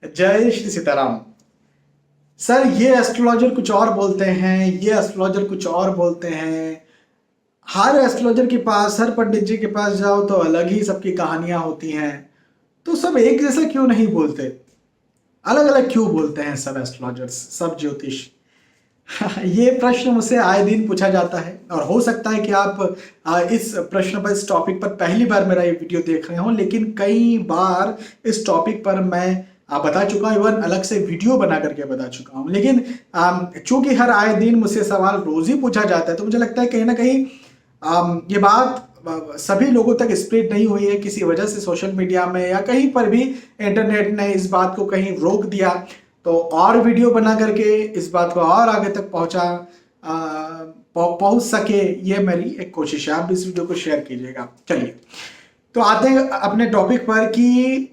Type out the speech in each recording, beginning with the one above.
जय श्री सीताराम। सर, ये एस्ट्रोलॉजर कुछ और बोलते हैं, ये एस्ट्रोलॉजर कुछ और बोलते हैं। हर एस्ट्रोलॉजर के पास, हर पंडित जी के पास जाओ तो अलग ही सबकी कहानियां होती हैं। तो सब एक जैसा क्यों नहीं बोलते? अलग अलग क्यों बोलते हैं सब एस्ट्रोलॉजर्स, सब ज्योतिष? ये प्रश्न मुझसे आए दिन पूछा जाता है और हो सकता है कि आप इस प्रश्न पर, इस टॉपिक पर पहली बार मेरा ये वीडियो देख रहे हो, लेकिन कई बार इस टॉपिक पर मैं बता चुका हूँ, इवन अलग से वीडियो बना करके बता चुका हूँ। लेकिन चूंकि हर आए दिन मुझसे सवाल रोज ही पूछा जाता है, तो मुझे लगता है कहीं ना कहीं ये बात सभी लोगों तक स्प्रेड नहीं हुई है किसी वजह से, सोशल मीडिया में या कहीं पर भी इंटरनेट ने इस बात को कहीं रोक दिया। तो और वीडियो बना करके इस बात को और आगे तक पहुंच सके, ये मेरी एक कोशिश है। आप भी इस वीडियो को शेयर कीजिएगा। चलिए, तो आते हैं अपने टॉपिक पर कि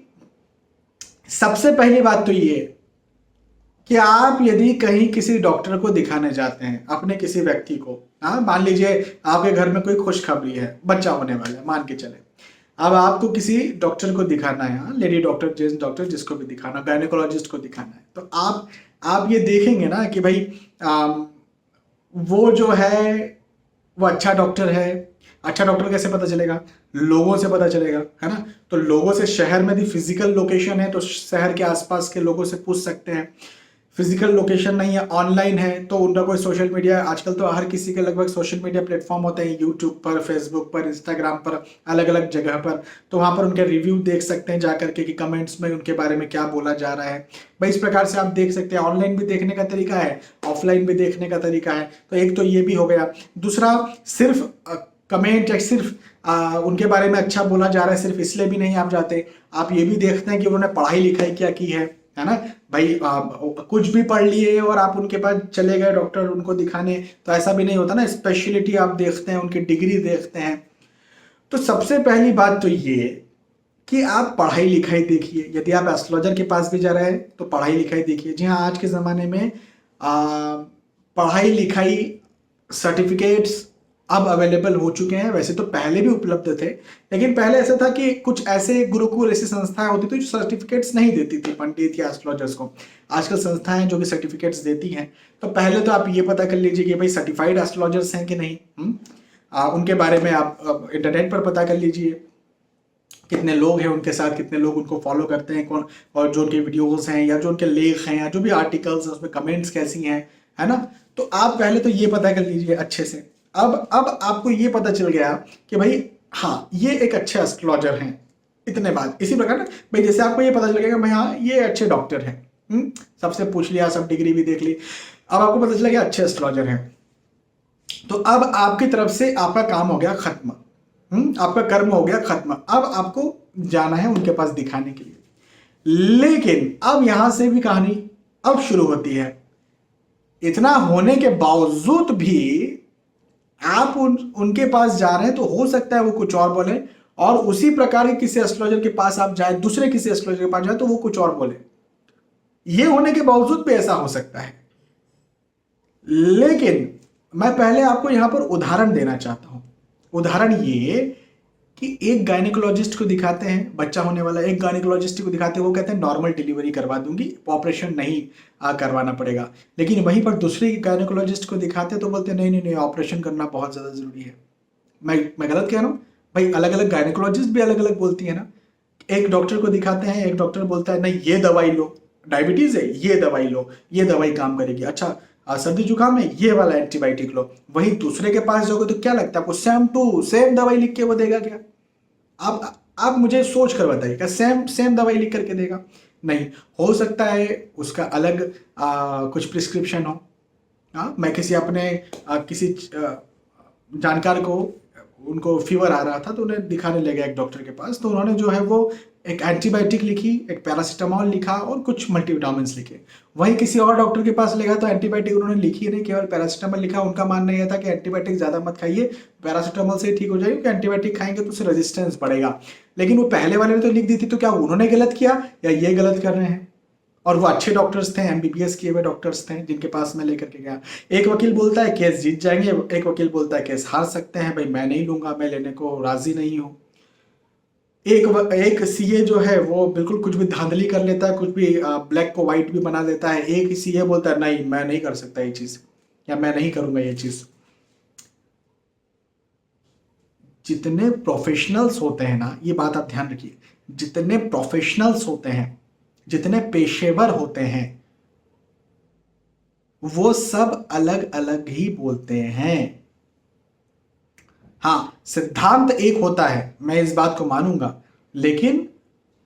सबसे पहली बात तो ये कि आप यदि कहीं किसी डॉक्टर को दिखाने जाते हैं, अपने किसी व्यक्ति को, हाँ मान लीजिए आपके घर में कोई खुशखबरी है, बच्चा होने वाला है, मान के चले। अब आपको किसी डॉक्टर को दिखाना है, हाँ लेडी डॉक्टर, जेंट्स डॉक्टर, जिसको भी दिखाना, गायनेकोलॉजिस्ट को दिखाना है, तो आप ये देखेंगे ना कि भाई वो जो है वो अच्छा डॉक्टर है। अच्छा डॉक्टर कैसे पता चलेगा? लोगों से पता चलेगा, है ना। तो लोगों से, शहर में भी फिजिकल लोकेशन है तो शहर के आसपास के लोगों से पूछ सकते हैं। फिजिकल लोकेशन नहीं है, ऑनलाइन है, तो उनका कोई सोशल मीडिया, आजकल तो हर किसी के लगभग सोशल मीडिया प्लेटफॉर्म होते हैं, यूट्यूब पर, फेसबुक पर, इंस्टाग्राम पर, अलग अलग जगह पर। तो वहां पर उनके रिव्यू देख सकते हैं जाकर के कि कमेंट्स में उनके बारे में क्या बोला जा रहा है। भाई इस प्रकार से आप देख सकते हैं। ऑनलाइन भी देखने का तरीका है, ऑफलाइन भी देखने का तरीका है। तो एक तो ये भी हो गया। दूसरा, सिर्फ कमेंट या सिर्फ उनके बारे में अच्छा बोला जा रहा है, सिर्फ इसलिए भी नहीं आप जाते। आप ये भी देखते हैं कि उन्होंने पढ़ाई लिखाई क्या की है ना। भाई कुछ भी पढ़ लिए और आप उनके पास चले गए डॉक्टर उनको दिखाने, तो ऐसा भी नहीं होता ना। स्पेशलिटी आप देखते हैं, उनकी डिग्री देखते हैं। तो सबसे पहली बात तो ये कि आप पढ़ाई लिखाई देखिए। यदि आप एस्ट्रोलॉजर के पास भी जा रहे हैं तो पढ़ाई लिखाई देखिए। जी हाँ, आज के ज़माने में पढ़ाई लिखाई सर्टिफिकेट्स अब अवेलेबल हो चुके हैं। वैसे तो पहले भी उपलब्ध थे, लेकिन पहले ऐसा था कि कुछ ऐसे गुरुकुल, ऐसी संस्थाएं होती थी जो सर्टिफिकेट्स नहीं देती थी पंडित या एस्ट्रोलॉजर्स को। आजकल संस्थाएं जो कि सर्टिफिकेट्स देती हैं। तो पहले तो आप ये पता कर लीजिए कि भाई सर्टिफाइड एस्ट्रोलॉजर्स हैं कि नहीं। उनके बारे में आप इंटरनेट पर पता कर लीजिए, कितने लोग हैं उनके साथ, कितने लोग उनको फॉलो करते हैं, कौन, और जो उनके वीडियोस हैं या जो उनके लेख हैं या जो भी आर्टिकल्स हैं उसमें कमेंट्स कैसी हैं, है ना। तो आप पहले तो ये पता कर लीजिए अच्छे से। अब आपको ये पता चल गया कि भाई हाँ ये एक अच्छे एस्ट्रोलॉजर हैं। इतने बात, इसी प्रकार ना भाई, जैसे आपको ये पता चल गया भाई हाँ ये अच्छे डॉक्टर हैं, सबसे पूछ लिया, सब डिग्री भी देख ली, अब आपको पता चला कि अच्छे एस्ट्रोलॉजर हैं। तो अब आपकी तरफ से आपका काम हो गया खत्म, आपका कर्म हो गया खत्म। अब आपको जाना है उनके पास दिखाने के लिए। लेकिन अब यहां से भी कहानी अब शुरू होती है। इतना होने के बावजूद भी आप उनके पास जा रहे हैं, तो हो सकता है वो कुछ और बोले, और उसी प्रकार के किसी एस्ट्रोलॉजर के पास आप जाए, दूसरे किसी एस्ट्रोलॉजर के पास जाए तो वो कुछ और बोले। ये होने के बावजूद भी ऐसा हो सकता है। लेकिन मैं पहले आपको यहां पर उदाहरण देना चाहता हूं। उदाहरण ये कि एक गायनेकोलॉजिस्ट को दिखाते हैं, बच्चा होने वाला, एक गायनेकोलॉजिस्ट को दिखाते हैं, वो कहते हैं नॉर्मल डिलीवरी करवा दूंगी, ऑपरेशन नहीं करवाना पड़ेगा। लेकिन वहीं पर दूसरे गायनेकोलॉजिस्ट को दिखाते हैं तो बोलते हैं नहीं नहीं नहीं, ऑपरेशन करना बहुत ज़्यादा ज़रूरी है। मैं गलत कह रहा हूँ भाई? अलग अलग गायनेकोलॉजिस्ट भी अलग अलग बोलती है ना। एक डॉक्टर को दिखाते हैं, एक डॉक्टर बोलता है नहीं ये दवाई लो, डायबिटीज है ये दवाई लो, ये दवाई काम करेगी। अच्छा सर्दी जुकाम है ये वाला एंटीबायोटिक लो। वहीं दूसरे के पास जाओगे तो क्या लगता है आपको? सेम टू सेम दवाई लिख के वो देगा क्या? आप मुझे सोच कर बताइए, क्या सेम सेम दवाई लिख करके देगा? नहीं। हो सकता है उसका अलग कुछ प्रिस्क्रिप्शन हो। मैं किसी अपने किसी जानकार को, उनको फीवर आ रहा था तो उन्हें दिखाने ले गया एक डॉक्टर के पास। तो उन्होंने जो है वो एक एंटीबायोटिक लिखी, एक पैरासीटामोल लिखा और कुछ मल्टीविटामिन्स लिखे। वहीं किसी और डॉक्टर के पास ले गया तो एंटीबायोटिक उन्होंने लिखी नहीं, केवल पैरासीटामोल लिखा। उनका मानना यह था कि एंटीबायोटिक ज़्यादा मत खाइए, पैरासीटामोल से ही ठीक हो जाएगी, क्योंकि एंटीबायोटिक खाएंगे तो उससे रेजिस्टेंस बढ़ेगा। लेकिन वो पहले वाले ने तो लिख दी थी, तो क्या उन्होंने गलत किया या ये गलत कर रहे हैं? और वो अच्छे डॉक्टर्स थे, एमबीबीएस किए हुए डॉक्टर्स थे जिनके पास मैं लेकर के गया। एक वकील बोलता है केस जीत जाएंगे, एक वकील बोलता है केस हार सकते हैं। भाई मैं नहीं लूंगा, मैं लेने को राजी नहीं हूं। एक सीए जो है वो बिल्कुल कुछ भी धांधली कर लेता है, कुछ भी ब्लैक को व्हाइट भी बना देता है। एक सीए बोलता है नहीं मैं नहीं कर सकता ये चीज, या मैं नहीं करूंगा ये चीज। जितने प्रोफेशनल्स होते हैं ना, ये बात आप ध्यान रखिए, जितने प्रोफेशनल्स होते हैं, जितने पेशेवर होते हैं, वो सब अलग अलग ही बोलते हैं। हाँ, सिद्धांत एक होता है, मैं इस बात को मानूंगा, लेकिन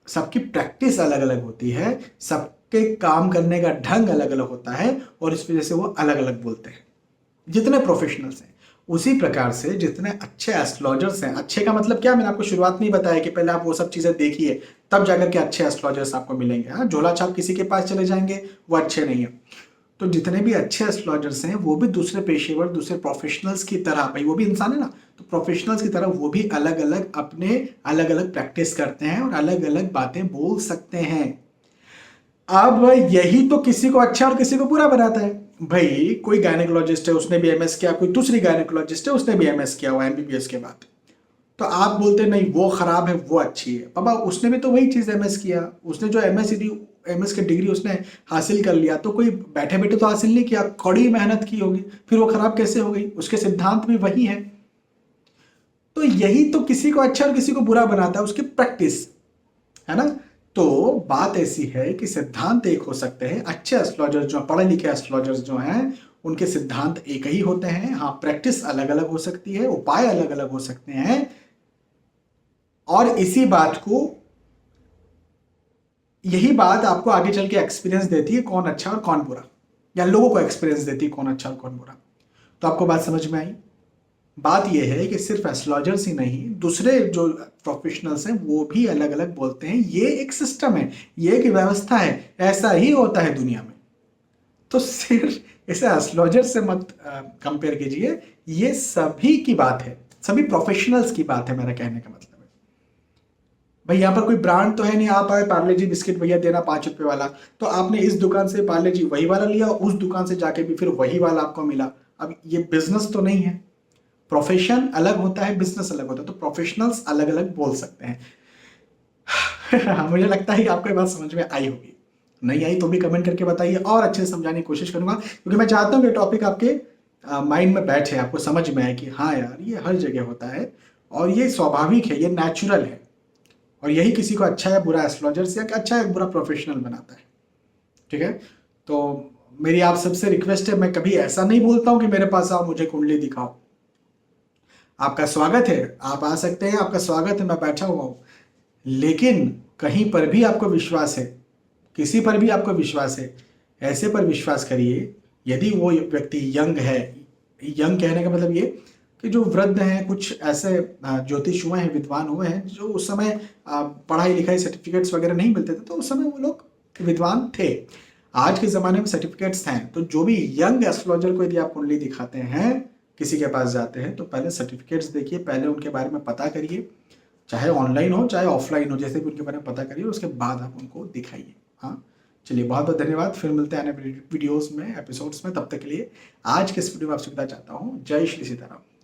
सबकी प्रैक्टिस अलग अलग होती है, सबके काम करने का ढंग अलग अलग होता है, और इस वजह से वो अलग अलग बोलते हैं जितने प्रोफेशनल्स हैं। उसी प्रकार से जितने अच्छे एस्ट्रोलॉजर्स हैं, अच्छे का मतलब क्या, मैंने आपको शुरुआत में ही बताया कि पहले आप वो सब चीजें देखिए, तब जाकर के अच्छे एस्ट्रोलॉजर्स आपको मिलेंगे। हाँ, झोला छाप किसी के पास चले जाएंगे वो अच्छे नहीं है। तो जितने भी अच्छे एस्ट्रोलॉजर्स हैं वो भी दूसरे पेशेवर, दूसरे प्रोफेशनल्स की तरह, भाई वो भी इंसान है ना, तो प्रोफेशनल्स की तरह वो भी अलग अलग अपने अलग अलग प्रैक्टिस करते हैं और अलग अलग बातें बोल सकते हैं। अब यही तो किसी को अच्छा और किसी को बुरा बनाता है। भाई कोई गायनेकोलॉजिस्ट है, उसने भी एमएस किया, कोई दूसरी गायनेकोलॉजिस्ट है, उसने भी एमएस किया हुआ एमबीबीएस के बाद, तो आप बोलते नहीं वो खराब है वो अच्छी है। बाबा उसने भी तो वही चीज एमएस किया, उसने जो एमएस की डिग्री उसने हासिल कर लिया, तो कोई बैठे बैठे तो हासिल नहीं किया, कड़ी मेहनत की होगी, फिर वो खराब कैसे हो गई? उसके सिद्धांत भी वही है। तो यही तो किसी को अच्छा और किसी को बुरा बनाता है, उसकी प्रैक्टिस, है ना। तो बात ऐसी है कि सिद्धांत एक हो सकते हैं, अच्छे एस्ट्रोलॉजर्स जो पढ़े लिखे एस्ट्रोलॉजर्स जो हैं उनके सिद्धांत एक ही होते हैं। हाँ, प्रैक्टिस अलग अलग हो सकती है, उपाय अलग अलग हो सकते हैं, और इसी बात को, यही बात आपको आगे चल के एक्सपीरियंस देती है कौन अच्छा और कौन बुरा, या लोगों को एक्सपीरियंस देती है कौन अच्छा और कौन बुरा। तो आपको बात समझ में आई? बात यह है कि सिर्फ एस्ट्रोलॉजर्स ही नहीं, दूसरे जो प्रोफेशनल्स हैं वो भी अलग अलग बोलते हैं। ये एक सिस्टम है, ये एक व्यवस्था है, ऐसा ही होता है दुनिया में। तो सिर्फ इसे एस्ट्रोलॉजर से मत कंपेयर कीजिए, ये सभी की बात है, सभी प्रोफेशनल्स की बात है, मेरा कहने का मतलब है। भाई यहाँ पर कोई ब्रांड तो है नहीं, आप आए पार्ले जी बिस्किट भैया देना 5 रुपए वाला, तो आपने इस दुकान से पार्ले जी वही वाला लिया, उस दुकान से जाके भी फिर वही वाला आपको मिला। अब ये बिजनेस तो नहीं है, प्रोफेशन अलग होता है, बिजनेस अलग होता है, तो प्रोफेशनल्स अलग अलग बोल सकते हैं। मुझे लगता है कि आपको ये बात समझ में आई होगी, नहीं आई तो भी कमेंट करके बताइए, और अच्छे से समझाने की कोशिश करूंगा, क्योंकि मैं चाहता हूँ कि टॉपिक आपके माइंड में बैठे, आपको समझ में आए कि हाँ यार ये हर जगह होता है, और ये स्वाभाविक है, ये नेचुरल है, और यही किसी को अच्छा या बुरा एस्ट्रोलॉजर या अच्छा या बुरा प्रोफेशनल बनाता है। ठीक है, तो मेरी आप सबसे रिक्वेस्ट है, मैं कभी ऐसा नहीं बोलता हूँ कि मेरे पास आओ मुझे कुंडली दिखाओ। आपका स्वागत है, आप आ सकते हैं, आपका स्वागत है, मैं बैठा हुआ हूँ, लेकिन कहीं पर भी आपको विश्वास है, किसी पर भी आपको विश्वास है, ऐसे पर विश्वास करिए, यदि वो व्यक्ति यंग है, यंग कहने का मतलब ये कि जो वृद्ध हैं, कुछ ऐसे ज्योतिष हुए हैं, विद्वान हुए हैं, जो उस समय पढ़ाई लिखाई सर्टिफिकेट्स वगैरह नहीं मिलते थे, तो उस समय वो लोग विद्वान थे। आज के ज़माने में सर्टिफिकेट्स हैं, तो जो भी यंग एस्ट्रोलॉजर को यदि आप कुंडली दिखाते हैं, किसी के पास जाते हैं, तो पहले सर्टिफिकेट्स देखिए, पहले उनके बारे में पता करिए, चाहे ऑनलाइन हो चाहे ऑफलाइन हो, जैसे भी उनके बारे में पता करिए, उसके बाद आप उनको दिखाइए। हाँ, चलिए बहुत बहुत धन्यवाद, फिर मिलते हैं आने वीडियोस में, एपिसोड्स में, तब तक के लिए आज के इस वीडियो में आपसे विदा चाहता हूँ। जय श्री सीताराम।